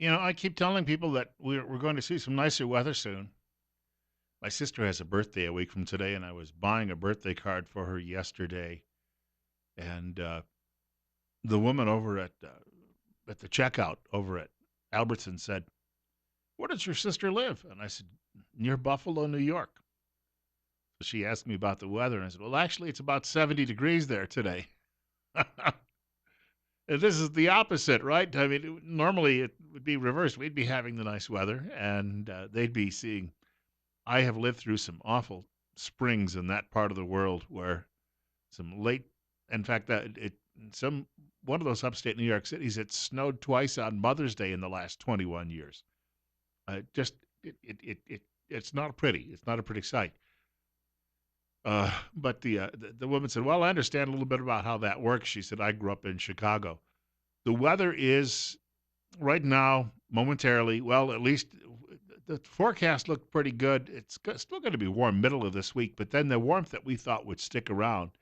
I keep telling people that we're going to see some nicer weather soon. My sister has a birthday a week from today, and I was buying a birthday card for her yesterday. And the woman over at the checkout over at Albertson said, "Where does your sister live?" And I said, "Near Buffalo, New York." So she asked me about the weather, and I said, "Well, actually, it's about 70 degrees there today." And this is the opposite, right? I mean, normally it would be reversed. We'd be having the nice weather, and they'd be seeing. I have lived through some awful springs in that part of the world where some late, in fact, that it some one of those upstate New York cities, it snowed twice on Mother's Day in the last 21 years. Just it's not pretty. It's not a pretty sight. But the woman said, "Well, I understand a little bit about how that works." She said, "I grew up in Chicago. The weather is right now, momentarily, well, at least the forecast looked pretty good. It's still going to be warm middle of this week, but then the warmth that we thought would stick around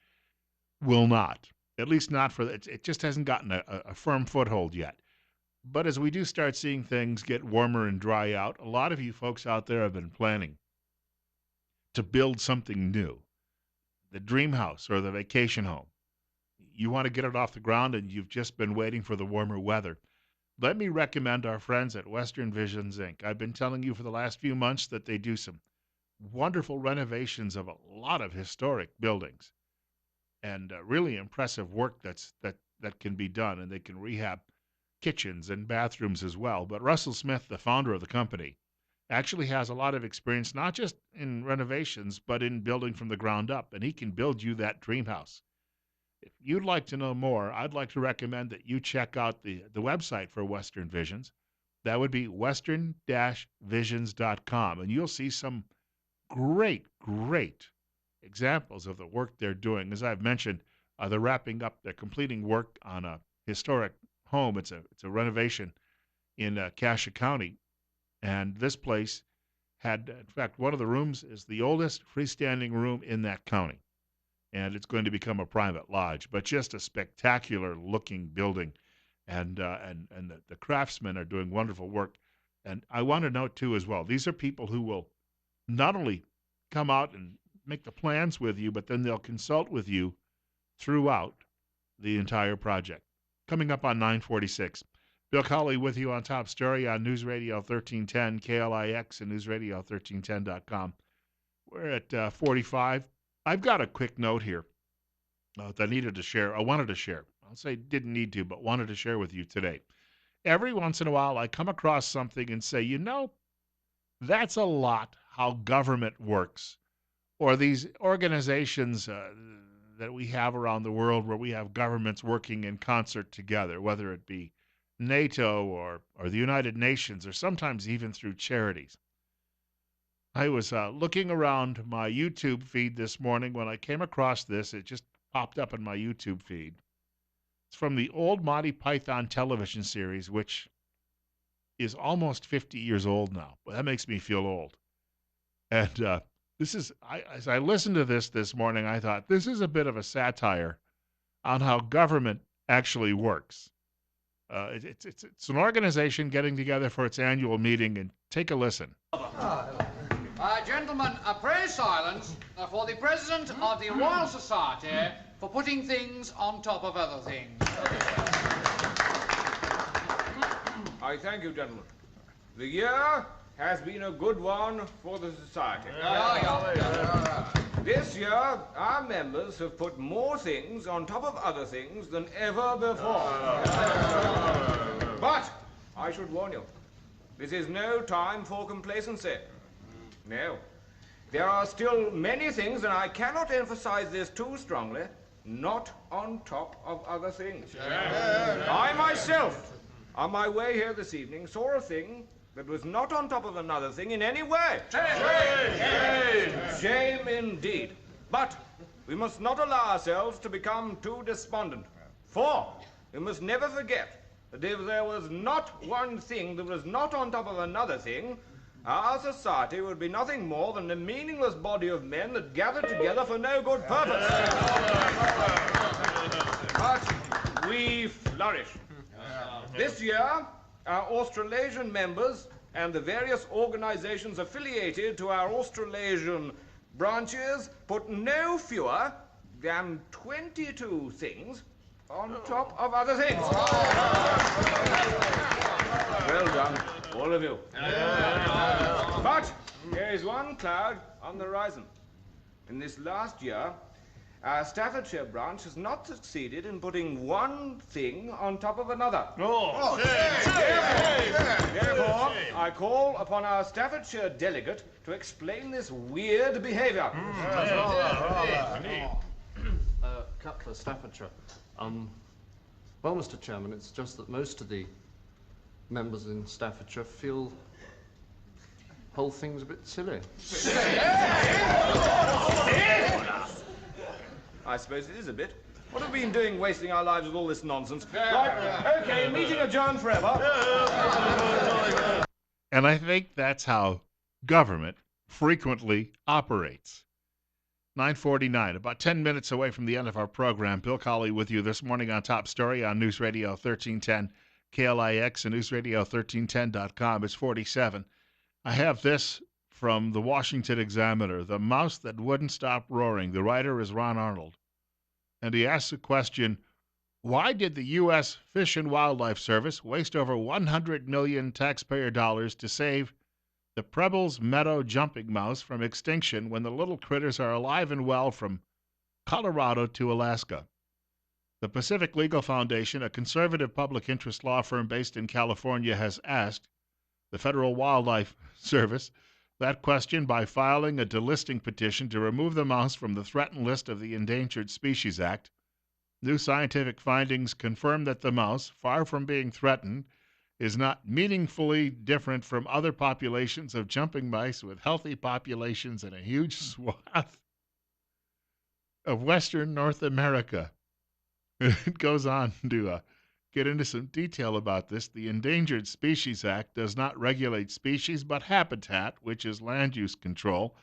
will not. At least not for it just hasn't gotten a firm foothold yet. But as we do start seeing things get warmer and dry out, a lot of you folks out there have been planning to build something new, the dream house or the vacation home. You want to get it off the ground and you've just been waiting for the warmer weather. Let me recommend our friends at Western Visions Inc. I've been telling you for the last few months that they do some wonderful renovations of a lot of historic buildings and really impressive work that can be done, and they can rehab kitchens and bathrooms as well. But Russell Smith, the founder of the company, actually has a lot of experience not just in renovations but in building from the ground up, and he can build you that dream house. If you'd like to know more, I'd like to recommend that you check out the website for Western Visions. That would be western-visions.com, and you'll see some great examples of the work they're doing. As I've mentioned, they're completing work on a historic home. It's a renovation in Cassia County, and this place had, in fact, one of the rooms is the oldest freestanding room in that county, and it's going to become a private lodge. But just a spectacular looking building, and the craftsmen are doing wonderful work. And I want to note too as well, these are people who will not only come out and make the plans with you, but then they'll consult with you throughout the entire project. Coming up on 946. Bill Colley with you on Top Story on News Radio 1310, KLIX, and newsradio1310.com. We're at 45. I've got a quick note here that I needed to share. I wanted to share. I'll say didn't need to, but wanted to share with you today. Every once in a while, I come across something and say, that's a lot how government works, or these organizations that we have around the world where we have governments working in concert together, whether it be NATO or the United Nations, or sometimes even through charities. I was looking around my YouTube feed this morning when I came across this. It just popped up in my YouTube feed. It's from the old Monty Python television series, which is almost 50 years old now. But that makes me feel old. And as I listened to this morning, I thought this is a bit of a satire on how government actually works. It's an organization getting together for its annual meeting, and take a listen. Gentlemen, pray silence for the President of the Royal Society for putting things on top of other things. I thank you, gentlemen. The year has been a good one for the Society. This year, our members have put more things on top of other things than ever before. But I should warn you, this is no time for complacency. No. There are still many things, and I cannot emphasize this too strongly, not on top of other things. I myself, on my way here this evening, saw a thing that was not on top of another thing in any way. Shame indeed. But we must not allow ourselves to become too despondent. For we must never forget that if there was not one thing that was not on top of another thing, our society would be nothing more than a meaningless body of men that gathered together for no good purpose. But we flourish. This year, our Australasian members and the various organizations affiliated to our Australasian branches put no fewer than 22 things on top of other things. Well done, all of you. But there is one cloud on the horizon. In this last year, our Staffordshire branch has not succeeded in putting one thing on top of another. Therefore, I call upon our Staffordshire delegate to explain this weird behavior. Cutler, Staffordshire. Well, Mr. Chairman, it's just that most of the members in Staffordshire feel the whole thing's a bit silly. I suppose it is a bit. What have we been doing wasting our lives with all this nonsense? Right, okay, meeting adjourned forever. And I think that's how government frequently operates. 9:49, about 10 minutes away from the end of our program. Bill Colley with you this morning on Top Story on News Radio 1310 KLIX and newsradio1310.com. It's 47. I have this from the Washington Examiner, The Mouse That Wouldn't Stop Roaring. The writer is Ron Arnold. And he asks the question, why did the U.S. Fish and Wildlife Service waste over $100 million taxpayer dollars to save the Preble's meadow jumping mouse from extinction when the little critters are alive and well from Colorado to Alaska? The Pacific Legal Foundation, a conservative public interest law firm based in California, has asked the Federal Wildlife Service that question by filing a delisting petition to remove the mouse from the threatened list of the Endangered Species Act. New scientific findings confirm that the mouse, far from being threatened, is not meaningfully different from other populations of jumping mice with healthy populations in a huge swath of Western North America. It goes on to get into some detail about this. The Endangered Species Act does not regulate species but habitat, which is land use control.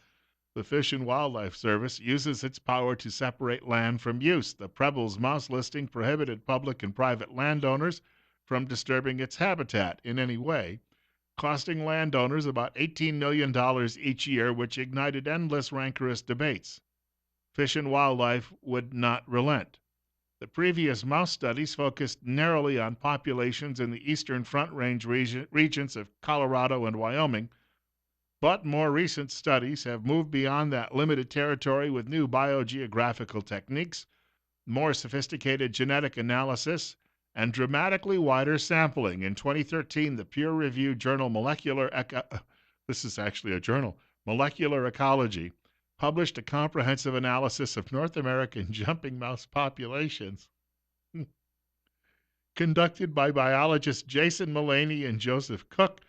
The Fish and Wildlife Service uses its power to separate land from use. The Preble's mouse listing prohibited public and private landowners from disturbing its habitat in any way, costing landowners about $18 million each year, which ignited endless rancorous debates. Fish and Wildlife would not relent. The previous mouse studies focused narrowly on populations in the eastern Front Range regions of Colorado and Wyoming, but more recent studies have moved beyond that limited territory with new biogeographical techniques, more sophisticated genetic analysis, and dramatically wider sampling. In 2013, the peer-reviewed journal Molecular Ecology published a comprehensive analysis of North American jumping mouse populations conducted by biologists Jason Mullaney and Joseph Cook.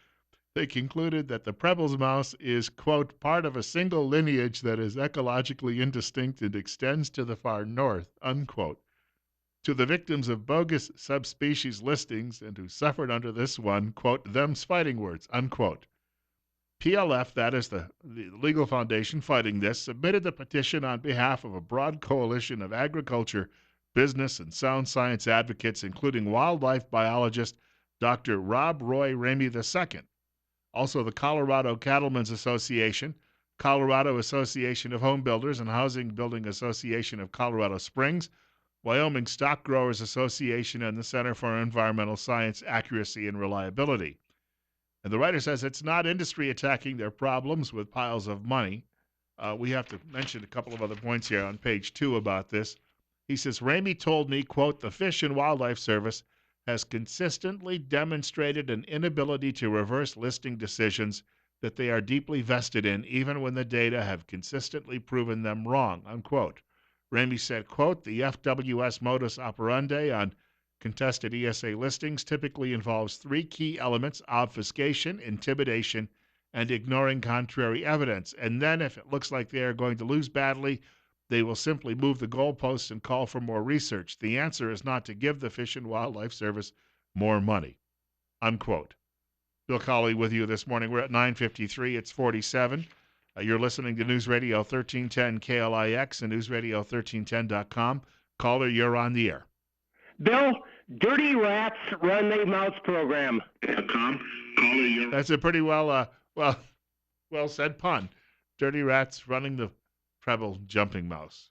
They concluded that the Preble's mouse is, quote, part of a single lineage that is ecologically indistinct and extends to the far north, unquote. To the victims of bogus subspecies listings and who suffered under this one, quote, them's fighting words, unquote. PLF, that is the legal foundation fighting this, submitted the petition on behalf of a broad coalition of agriculture, business, and sound science advocates, including wildlife biologist Dr. Rob Roy Ramey II. Also, the Colorado Cattlemen's Association, Colorado Association of Home Builders and Housing Building Association of Colorado Springs, Wyoming Stock Growers Association, and the Center for Environmental Science, Accuracy, and Reliability. And the writer says it's not industry attacking their problems with piles of money. We have to mention a couple of other points here on page 2 about this. He says, Ramey told me, quote, the Fish and Wildlife Service has consistently demonstrated an inability to reverse listing decisions that they are deeply vested in, even when the data have consistently proven them wrong, unquote. Ramey said, quote, the FWS modus operandi on contested ESA listings typically involves 3 key elements: obfuscation, intimidation, and ignoring contrary evidence. And then if it looks like they are going to lose badly, they will simply move the goalposts and call for more research. The answer is not to give the Fish and Wildlife Service more money, unquote. Bill Colley with you this morning. We're at 9:53. It's 47. You're listening to News Radio 1310 KLIX and newsradio1310.com. Caller, you're on the air. Bill, Dirty Rats Run They Mouse program. Colley, That's a pretty well said pun. Dirty Rats running the Preble jumping mouse,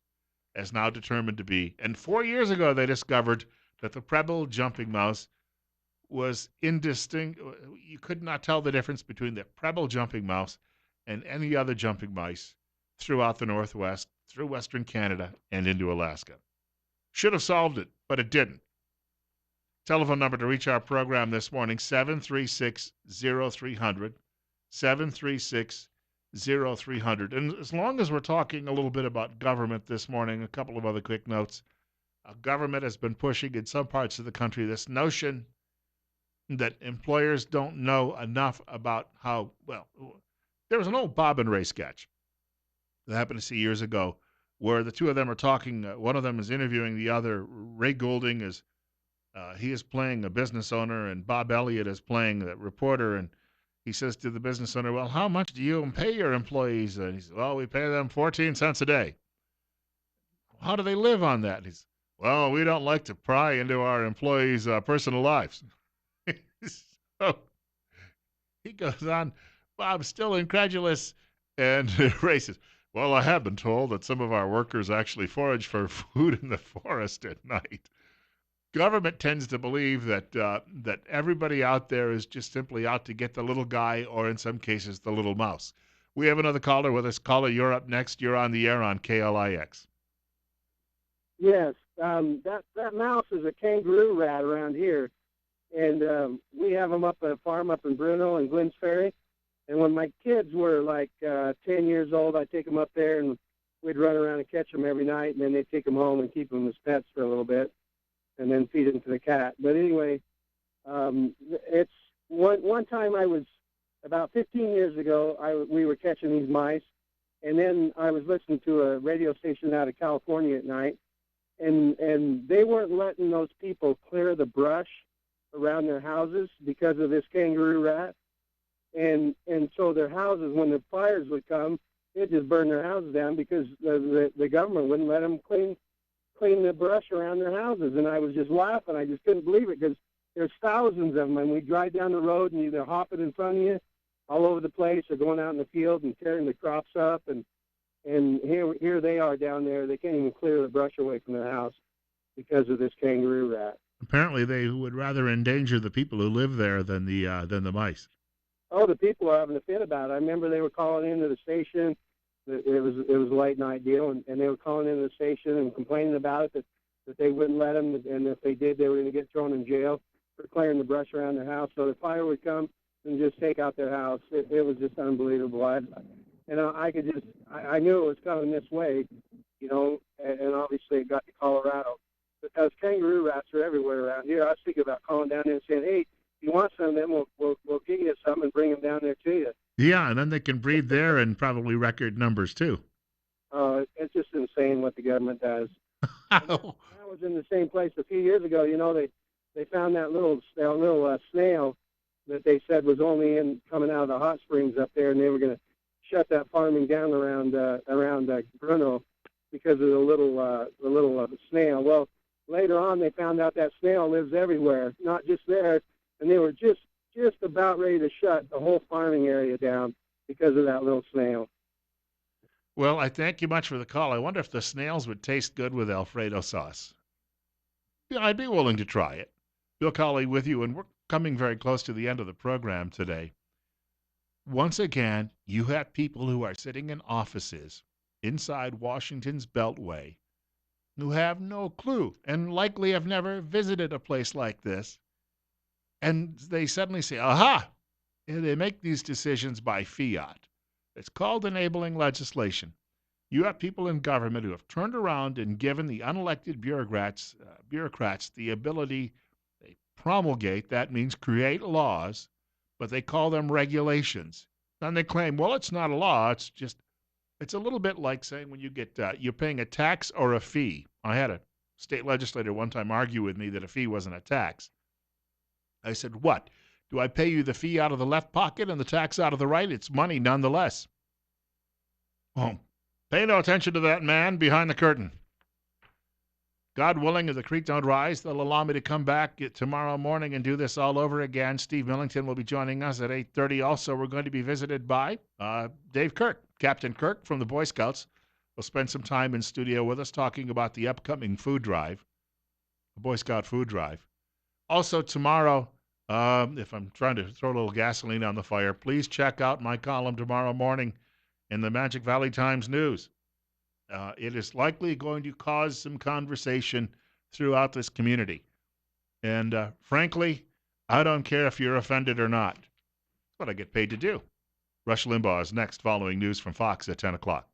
as now determined to be. And 4 years ago, they discovered that the Preble jumping mouse was indistinct. You could not tell the difference between the Preble jumping mouse and any other jumping mice throughout the Northwest, through Western Canada, and into Alaska. Should have solved it, but it didn't. Telephone number to reach our program this morning, 736-0300, 736-0300. And as long as we're talking a little bit about government this morning, a couple of other quick notes. Government has been pushing in some parts of the country this notion that employers don't know enough about how, well, there was an old Bob and Ray sketch that I happened to see years ago where the two of them are talking. One of them is interviewing the other. Ray Goulding is he is playing a business owner, and Bob Elliott is playing the reporter. And he says to the business owner, "Well, how much do you pay your employees?" And he says, "Well, we pay them 14 cents a day." "How do they live on that?" And he's, "Well, we don't like to pry into our employees' personal lives." So he goes on. Bob's still incredulous, and Ray says, "Well, I have been told that some of our workers actually forage for food in the forest at night." Government tends to believe that everybody out there is just simply out to get the little guy, or in some cases, the little mouse. We have another caller with us. Caller, you're up next. You're on the air on KLIX. Yes, that mouse is a kangaroo rat around here, and we have them up at a farm up in Bruno and Glens Ferry. And when my kids were like 10 years old, I'd take them up there, and we'd run around and catch them every night, and then they'd take them home and keep them as pets for a little bit, and then feed them to the cat. But anyway, it's one time I was about 15 years ago. We were catching these mice, and then I was listening to a radio station out of California at night, and they weren't letting those people clear the brush around their houses because of this kangaroo rat, and so their houses, when the fires would come, they'd just burn their houses down because the government wouldn't let them clean the brush around their houses. And I was just laughing. I just couldn't believe it, because there's thousands of them, and we drive down the road and either hopping in front of you all over the place or going out in the field and tearing the crops up, and here they are down there. They can't even clear the brush away from their house because of this kangaroo rat. Apparently, they would rather endanger the people who live there than the mice. Oh, the people are having a fit about it. I remember they were calling into the station. It was a late night deal, and they were calling into the station and complaining about it, that they wouldn't let them, and if they did, they were going to get thrown in jail for clearing the brush around their house. So the fire would come and just take out their house. It was just unbelievable. I knew it was coming this way, and obviously it got to Colorado, because kangaroo rats are everywhere around here. I was thinking about calling down there and saying, "Hey, if you want some of them, we'll give you some and bring them down there to you." Yeah, and then they can breed there and probably record numbers too. It's just insane what the government does. I was in the same place a few years ago. They found that little snail that they said was only coming out of the hot springs up there, and they were going to shut that farming down around Bruno because of the little snail. Well, later on, they found out that snail lives everywhere, not just there, and they were just about ready to shut the whole farming area down because of that little snail. Well, I thank you much for the call. I wonder if the snails would taste good with Alfredo sauce. Yeah, I'd be willing to try it. Bill Colley with you, and we're coming very close to the end of the program today. Once again, you have people who are sitting in offices inside Washington's Beltway who have no clue and likely have never visited a place like this. And they suddenly say, aha! And they make these decisions by fiat. It's called enabling legislation. You have people in government who have turned around and given the unelected bureaucrats the ability, they promulgate, that means create laws, but they call them regulations. And they claim, well, it's not a law, it's a little bit like saying when you get, you're paying a tax or a fee. I had a state legislator one time argue with me that a fee wasn't a tax. I said, what? Do I pay you the fee out of the left pocket and the tax out of the right? It's money nonetheless. Oh, pay no attention to that man behind the curtain. God willing, if the creek don't rise, they'll allow me to come back tomorrow morning and do this all over again. Steve Millington will be joining us at 8:30. Also, we're going to be visited by Dave Kirk, Captain Kirk from the Boy Scouts. Will spend some time in studio with us talking about the upcoming food drive, the Boy Scout food drive. Also, tomorrow, if I'm trying to throw a little gasoline on the fire, please check out my column tomorrow morning in the Magic Valley Times News. It is likely going to cause some conversation throughout this community. And frankly, I don't care if you're offended or not. That's what I get paid to do. Rush Limbaugh is next, following news from Fox at 10 o'clock.